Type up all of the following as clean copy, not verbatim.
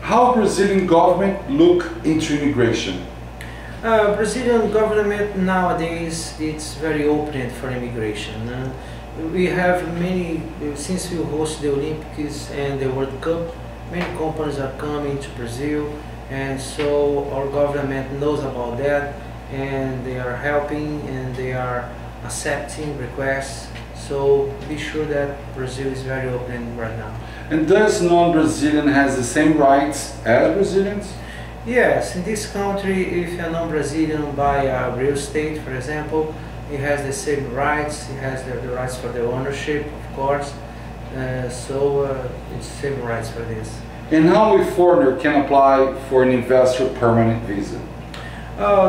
How Brazilian government look into immigration? Brazilian government nowadays it's very open for immigration. We have many, since we host the Olympics and the World Cup, many companies are coming to Brazil, and so our government knows about that, and they are helping and they are accepting requests. So be sure that Brazil is very open right now. And does non-Brazilian has the same rights as Brazilians? Yes, in this country, if a non-Brazilian buy a real estate, for example, he has the same rights. He has the rights for the ownership, of course. It's the same rights for this. And how a foreigner can apply for an investor permanent visa?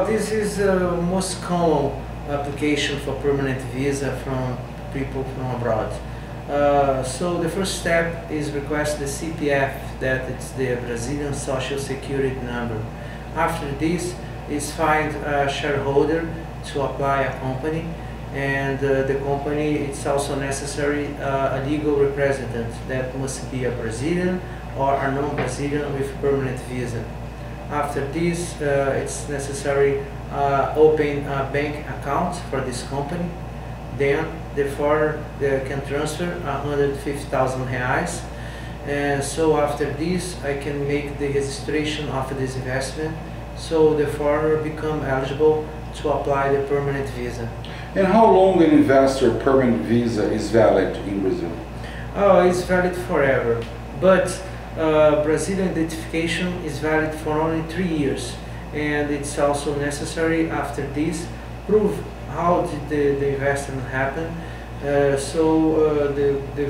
This is the most common application for permanent visa from people from abroad. So the first step is request the CPF, that it's the Brazilian Social Security number. After this is find a shareholder to apply a company, and the company, it's also necessary a legal representative that must be a Brazilian or a non-Brazilian with permanent visa. After this, it's necessary open a bank account for this company. Then the foreigner can transfer 150,000 reais. And so after this, I can make the registration of this investment, so the foreigner become eligible to apply the permanent visa. And how long an investor permanent visa is valid in Brazil? It's valid forever, but Brazilian identification is valid for only 3 years, and it's also necessary after this prove how did the investment happen. The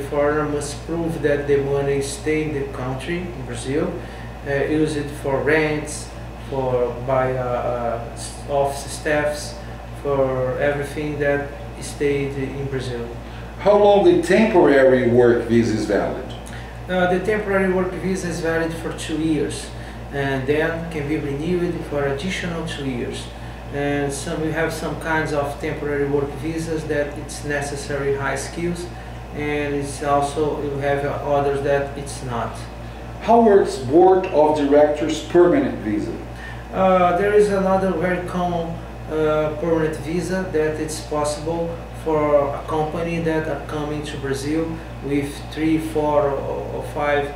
foreigner must prove that the money stay in the country, in Brazil, use it for rents, for buy office staffs, for everything that stayed in Brazil. How long a temporary work visa is valid? The temporary work visa is valid for 2 years, and then can be renewed for additional 2 years. And we have some kinds of temporary work visas that it's necessary high skills, and it's also you have others that it's not. How works Board of Directors permanent visa? There is another very common permanent visa that it's possible for a company that are coming to Brazil with 3, 4, or 5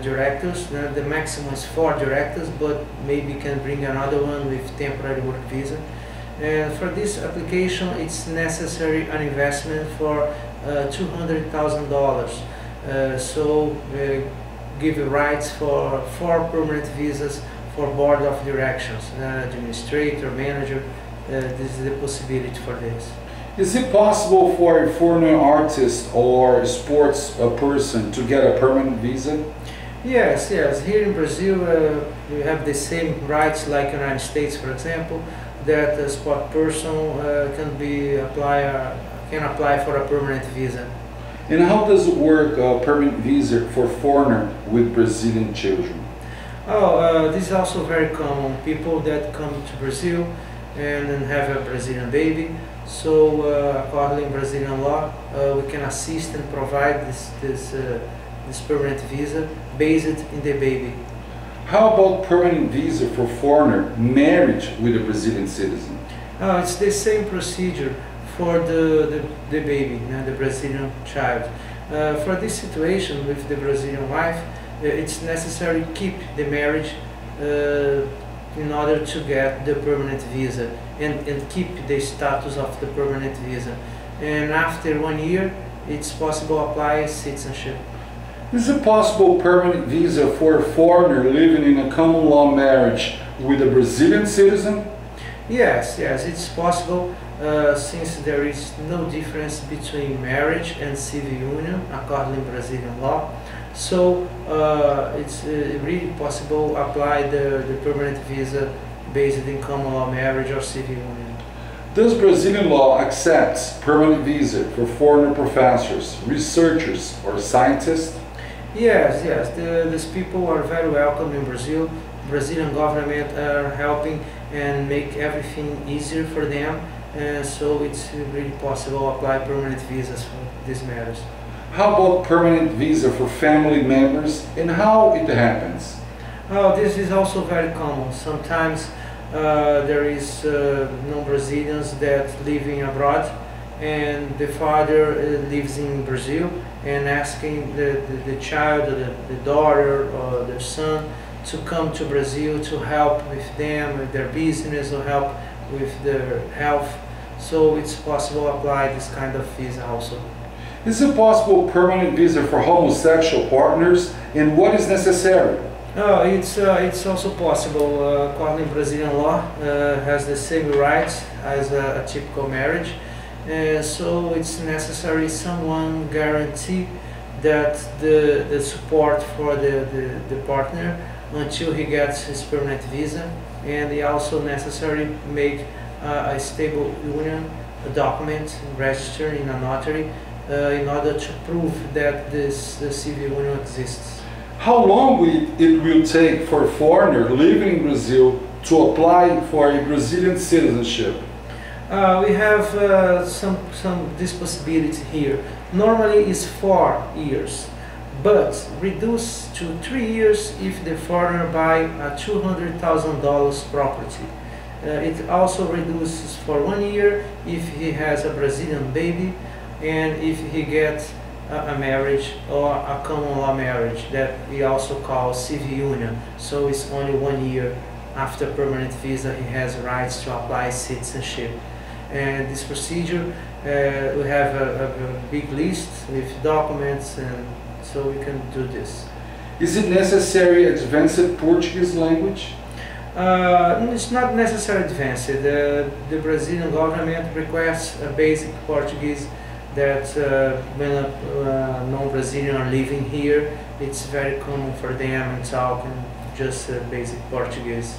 directors. The maximum is 4 directors, but maybe can bring another one with temporary work visa. And for this application, it's necessary an investment for $200,000. Give rights for 4 permanent visas for board of directions, administrator, manager. This is the possibility for this. Is it possible for a foreign artist or sports person to get a permanent visa? Yes. Here in Brazil, we have the same rights like in the United States, for example, that a sport person can apply for a permanent visa. And how does it work, a permanent visa for foreigner with Brazilian children? This is also very common. People that come to Brazil and then have a Brazilian baby. So, according to Brazilian law, we can assist and provide this permanent visa based in the baby. How about permanent visa for foreigner married with a Brazilian citizen? It's the same procedure for the baby, the Brazilian child. For this situation with the Brazilian wife, it's necessary to keep the marriage in order to get the permanent visa and keep the status of the permanent visa. And after 1 year, it's possible to apply citizenship. Is it possible permanent visa for a foreigner living in a common law marriage with a Brazilian citizen? Yes, it's possible since there is no difference between marriage and civil union according to Brazilian law. So it's really possible to apply the permanent visa based in common law marriage or civil union. Does Brazilian law accept permanent visa for foreigner professors, researchers, or scientists? Yes. These people are very welcome in Brazil. Brazilian government are helping and make everything easier for them, and so it's really possible to apply permanent visas for these matters. How about permanent visa for family members and how it happens? Oh, this is also very common. Sometimes there is non-Brazilians that living abroad, and the father lives in Brazil and asking the child, the daughter or the son to come to Brazil to help with them, with their business, or help with their health. So it's possible to apply this kind of visa also. Is it possible permanent visa for homosexual partners, and what is necessary? It's also possible. According to Brazilian law, has the same rights as a typical marriage. So it's necessary someone guarantee that the support for the partner until he gets his permanent visa, and it also necessary make a stable union, a document registered in a notary in order to prove that this civil union exists. How long it will take for a foreigner living in Brazil to apply for a Brazilian citizenship? We have this possibility here. Normally it's 4 years, but reduced to 3 years if the foreigner buy a $200,000 property. It also reduces for 1 year if he has a Brazilian baby, and if he gets a marriage or a common law marriage that we also call civil union. So it's only 1 year after permanent visa he has rights to apply citizenship. And this procedure, we have a big list with documents, and so we can do this. Is it necessary advanced Portuguese language? It's not necessarily advanced. The Brazilian government requests a basic Portuguese that when a non-Brazilian are living here, it's very common for them and talk just basic Portuguese.